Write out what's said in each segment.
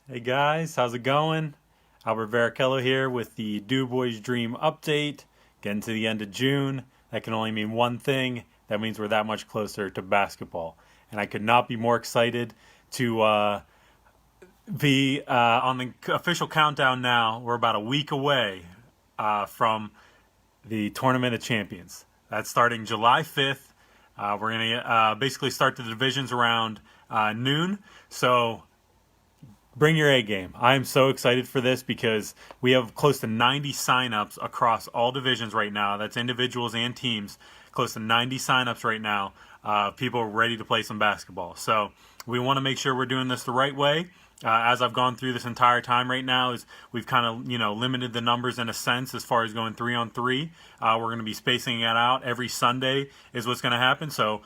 Hey guys, how's it going? Albert Varacallo here with the DuBois Dream Update. Getting to the end of June. That can only mean one thing. That means we're that much closer to basketball. And I could not be more excited to be on the official countdown now. We're about a week away from the Tournament of Champions. That's starting July 5th. We're going to basically start the divisions around noon. So bring your A game. I am so excited for this because we have close to 90 signups across all divisions right now. That's individuals and teams. Close to 90 signups right now. People are ready to play some basketball. So we want to make sure we're doing this the right way. As I've gone through this entire time right now, is we've kind of limited the numbers in a sense as far as going 3-on-3. We're going to be spacing it out every Sunday is what's going to happen. So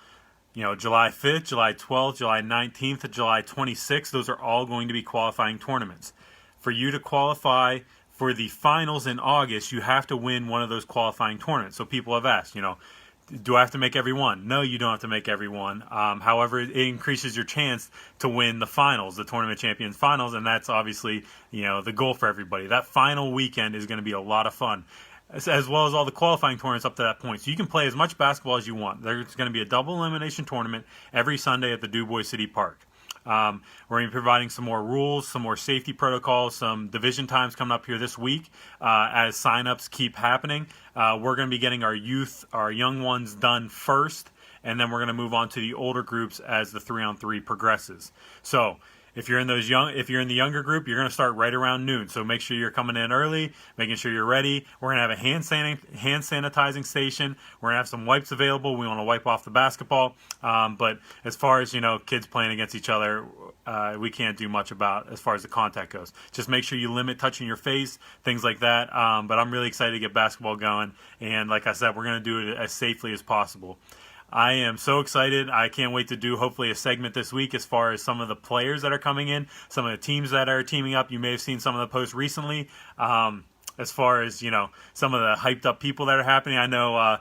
July 5th, July 12th, July 19th, and July 26th, those are all going to be qualifying tournaments. For you to qualify for the finals in August, you have to win one of those qualifying tournaments. So people have asked, do I have to make every one? No, you don't have to make every one. However, it increases your chance to win the finals, the Tournament Champions finals, and that's obviously, the goal for everybody. That final weekend is going to be a lot of fun, as well as all the qualifying tournaments up to that point. So you can play as much basketball as you want. There's going to be a double elimination tournament every Sunday at the DuBois City Park. We're going to be providing some more rules, some more safety protocols, some division times coming up here this week as signups keep happening. We're going to be getting our young ones done first, and then we're going to move on to the older groups as the 3-on-3 progresses. So if you're in the younger group, you're going to start right around noon. So make sure you're coming in early, making sure you're ready. We're going to have a hand sanitizing station. We're going to have some wipes available. We want to wipe off the basketball. But as far as kids playing against each other, we can't do much about as far as the contact goes. Just make sure you limit touching your face, things like that. But I'm really excited to get basketball going. And like I said, we're going to do it as safely as possible. I am so excited. I can't wait to do hopefully a segment this week as far as some of the players that are coming in, some of the teams that are teaming up. You may have seen some of the posts recently as far as, some of the hyped up people that are happening. I know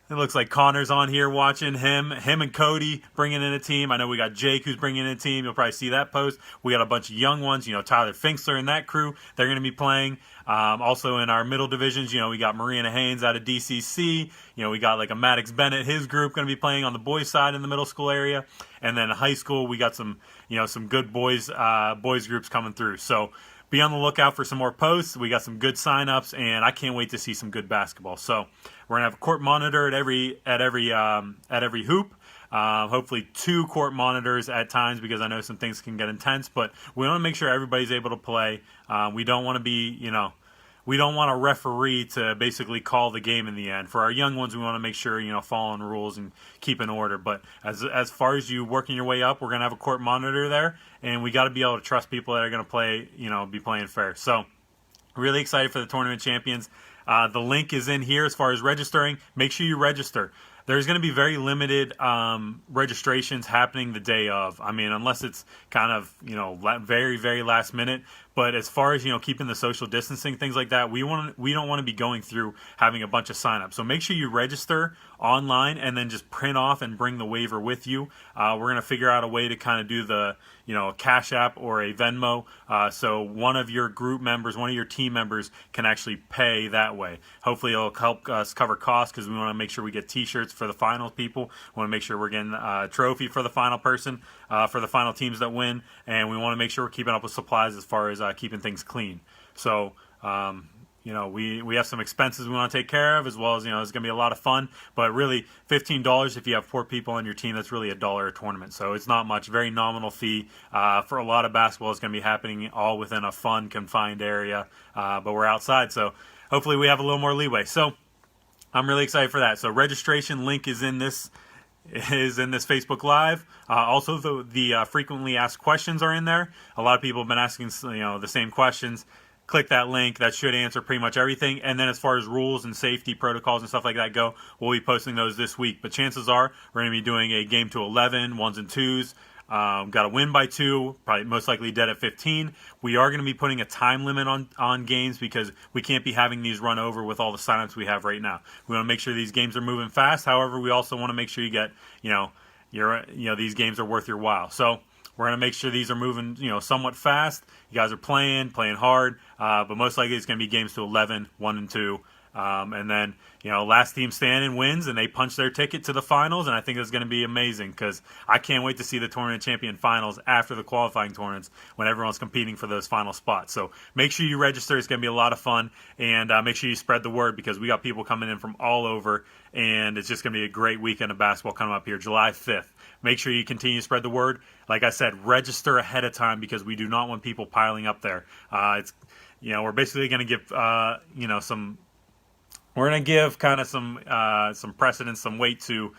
it looks like Connor's on here watching him and Cody bringing in a team. I know we got Jake who's bringing in a team. You'll probably see that post. We got a bunch of young ones, Tyler Finksler and that crew. They're going to be playing. Also in our middle divisions, we got Marina Haynes out of DCC. We got like a Maddox Bennett, his group going to be playing on the boys side in the middle school area. And then high school, we got some good boys groups coming through. So be on the lookout for some more posts. We got some good signups, and I can't wait to see some good basketball. So we're gonna have a court monitor at every hoop. Hopefully 2 court monitors at times because I know some things can get intense. But we want to make sure everybody's able to play. We don't want to be we don't want a referee to basically call the game in the end. For our young ones, we want to make sure, following rules and keep in order. But as far as you working your way up, we're going to have a court monitor there, and we got to be able to trust people that are going to play, be playing fair. So really excited for the Tournament Champions. The link is in here as far as registering. Make sure you register. There's going to be very limited registrations happening the day of. I mean, unless it's kind of, very, very last minute. But as far as, keeping the social distancing, things like that, we don't want to be going through having a bunch of signups. So make sure you register online and then just print off and bring the waiver with you. We're going to figure out a way to kind of do the, a Cash App or a Venmo. So one of your group members, one of your team members can actually pay that way. Hopefully it'll help us cover costs because we want to make sure we get t-shirts for the final people. We want to make sure we're getting a trophy for the final person, for the final teams that win. And we want to make sure we're keeping up with supplies as far as keeping things clean. So, we have some expenses we want to take care of, as well as, it's going to be a lot of fun. But really, $15 if you have 4 people on your team, that's really $1 a tournament. So it's not much, very nominal fee. For a lot of basketball, it's going to be happening all within a fun, confined area. But we're outside, so hopefully we have a little more leeway. So I'm really excited for that. So registration link is in this Facebook Live. Also, the frequently asked questions are in there. A lot of people have been asking, the same questions. Click that link. That should answer pretty much everything. And then as far as rules and safety protocols and stuff like that go, we'll be posting those this week. But chances are we're going to be doing a game to 11, 1s and 2s. Got to win by 2, probably most likely dead at 15. We are going to be putting a time limit on games because we can't be having these run over with all the signups we have right now. We want to make sure these games are moving fast. However, we also want to make sure you get, these games are worth your while. So We're going to make sure these are moving, somewhat fast. You guys are playing hard, but most likely it's going to be games to 11, 1 and 2. And then, last team standing wins, and they punch their ticket to the finals, and I think it's going to be amazing because I can't wait to see the tournament champion finals after the qualifying tournaments when everyone's competing for those final spots. So make sure you register. It's going to be a lot of fun, and make sure you spread the word because we got people coming in from all over, and it's just going to be a great weekend of basketball coming up here, July 5th. Make sure you continue to spread the word. Like I said, register ahead of time because we do not want people piling up there. We're basically going to give, some... We're going to give kind of some precedence, some weight to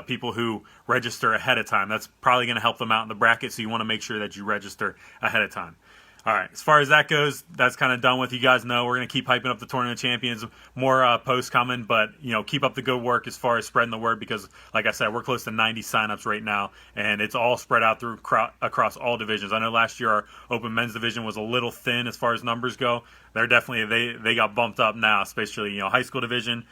people who register ahead of time. That's probably going to help them out in the bracket, so you want to make sure that you register ahead of time. All right, as far as that goes, that's kind of done with. You guys know we're going to keep hyping up the tournament champions. More posts coming, but keep up the good work as far as spreading the word because, like I said, we're close to 90 signups right now, and it's all spread out through across all divisions. I know last year our open men's division was a little thin as far as numbers go. They're definitely they got bumped up now, especially high school division,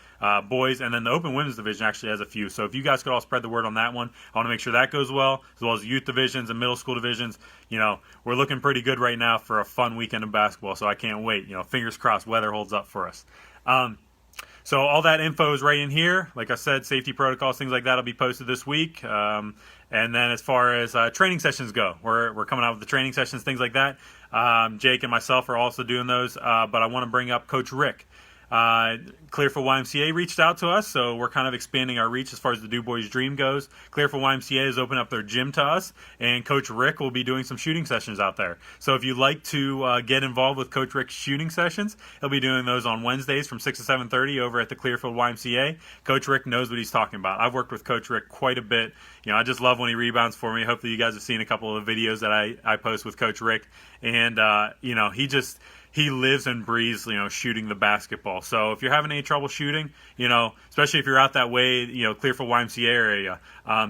boys, and then the open women's division actually has a few. So if you guys could all spread the word on that one, I want to make sure that goes well, as well as youth divisions and middle school divisions. We're looking pretty good right now for a fun weekend of basketball, so I can't wait. Fingers crossed weather holds up for us. So all that info is right in here. Like I said, safety protocols, things like that will be posted this week. And then as far as training sessions go, we're coming out with the training sessions, things like that. Jake and myself are also doing those, but I want to bring up Coach Rick. Clearfield YMCA reached out to us, so we're kind of expanding our reach as far as the DuBois Dream goes. Clearfield YMCA has opened up their gym to us, and Coach Rick will be doing some shooting sessions out there. So if you'd like to get involved with Coach Rick's shooting sessions, he'll be doing those on Wednesdays from 6 to 7:30 over at the Clearfield YMCA. Coach Rick knows what he's talking about. I've worked with Coach Rick quite a bit. I just love when he rebounds for me. Hopefully you guys have seen a couple of the videos that I post with Coach Rick. And, he lives and breathes, shooting the basketball. So if you're having any trouble shooting, especially if you're out that way, Clearfield YMCA area,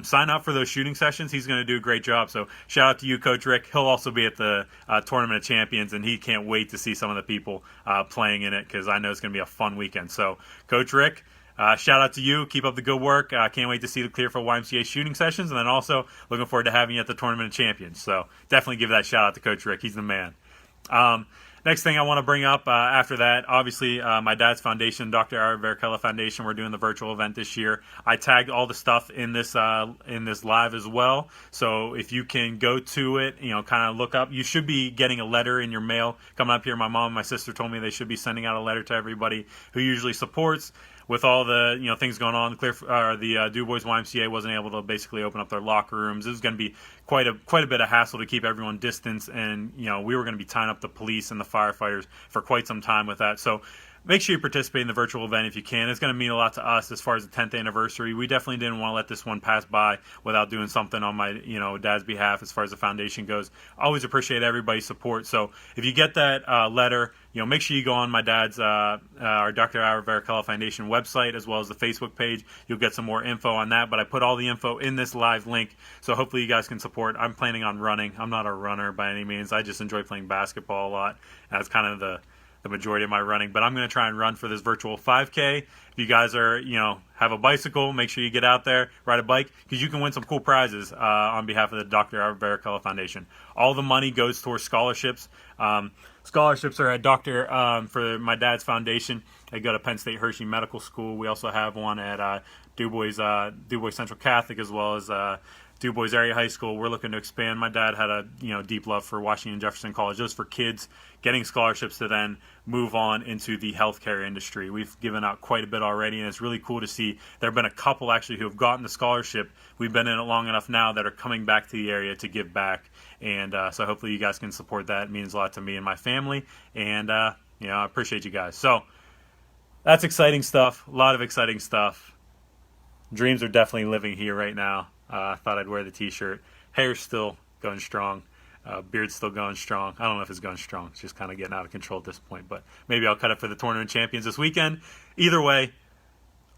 sign up for those shooting sessions. He's going to do a great job. So shout out to you, Coach Rick. He'll also be at the Tournament of Champions, and he can't wait to see some of the people playing in it because I know it's going to be a fun weekend. So, Coach Rick, shout out to you. Keep up the good work. Can't wait to see the Clearfield YMCA shooting sessions, and then also looking forward to having you at the Tournament of Champions. So definitely give that shout out to Coach Rick. He's the man. Next thing I want to bring up after that, obviously my dad's foundation, Dr. Varacallo Foundation, we're doing the virtual event this year. I tagged all the stuff in this live as well. So if you can go to it, kind of look up. You should be getting a letter in your mail coming up here. My mom and my sister told me they should be sending out a letter to everybody who usually supports. With all the things going on, the DuBois YMCA wasn't able to basically open up their locker rooms. It was going to be quite a bit of hassle to keep everyone distanced, and we were going to be tying up the police and the firefighters for quite some time with that. So make sure you participate in the virtual event if you can. It's going to mean a lot to us as far as the 10th anniversary. We definitely didn't want to let this one pass by without doing something on my dad's behalf as far as the foundation goes. Always appreciate everybody's support. So if you get that letter, make sure you go on my dad's our Dr. Varacallo Foundation website as well as the Facebook page. You'll get some more info on that, but I put all the info in this live link, so hopefully you guys can support. I'm planning on running. I'm not a runner by any means. I just enjoy playing basketball a lot. That's kind of the majority of my running, but I'm going to try and run for this virtual 5K. If you guys are, have a bicycle, make sure you get out there, ride a bike, because you can win some cool prizes on behalf of the Dr. Varacallo Foundation. All the money goes towards scholarships. Scholarships are at for my dad's foundation. I go to Penn State Hershey Medical School. We also have one at DuBois Central Catholic as well as DuBois Area High School. We're looking to expand. My dad had a deep love for Washington Jefferson College, just for kids getting scholarships to then move on into the healthcare industry. We've given out quite a bit already, and it's really cool to see. There have been a couple actually who have gotten the scholarship. We've been in it long enough now that are coming back to the area to give back, and so hopefully you guys can support that. It means a lot to me and my family, and I appreciate you guys. So that's exciting stuff. A lot of exciting stuff. Dreams are definitely living here right now. I thought I'd wear the t-shirt. Hair's still going strong. Beard's still going strong. I don't know if it's going strong. It's just kind of getting out of control at this point. But maybe I'll cut it for the Tournament of Champions this weekend. Either way,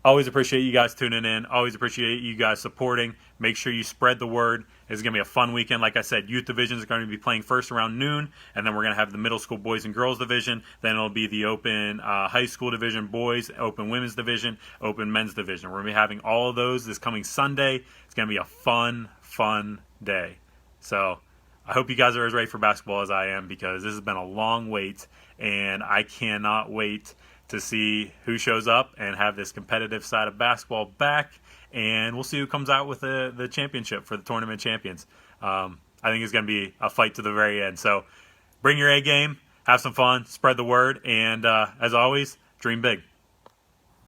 always appreciate you guys tuning in. Always appreciate you guys supporting. Make sure you spread the word. It's going to be a fun weekend. Like I said, youth divisions are going to be playing first around noon, and then we're going to have the middle school boys and girls division. Then it'll be the open high school division boys, open women's division, open men's division. We're going to be having all of those this coming Sunday. It's going to be a fun day. So I hope you guys are as ready for basketball as I am, because this has been a long wait, and I cannot wait to see who shows up and have this competitive side of basketball back, and we'll see who comes out with the championship for the tournament champions. I think it's going to be a fight to the very end. So bring your A game, have some fun, spread the word, and as always, dream big.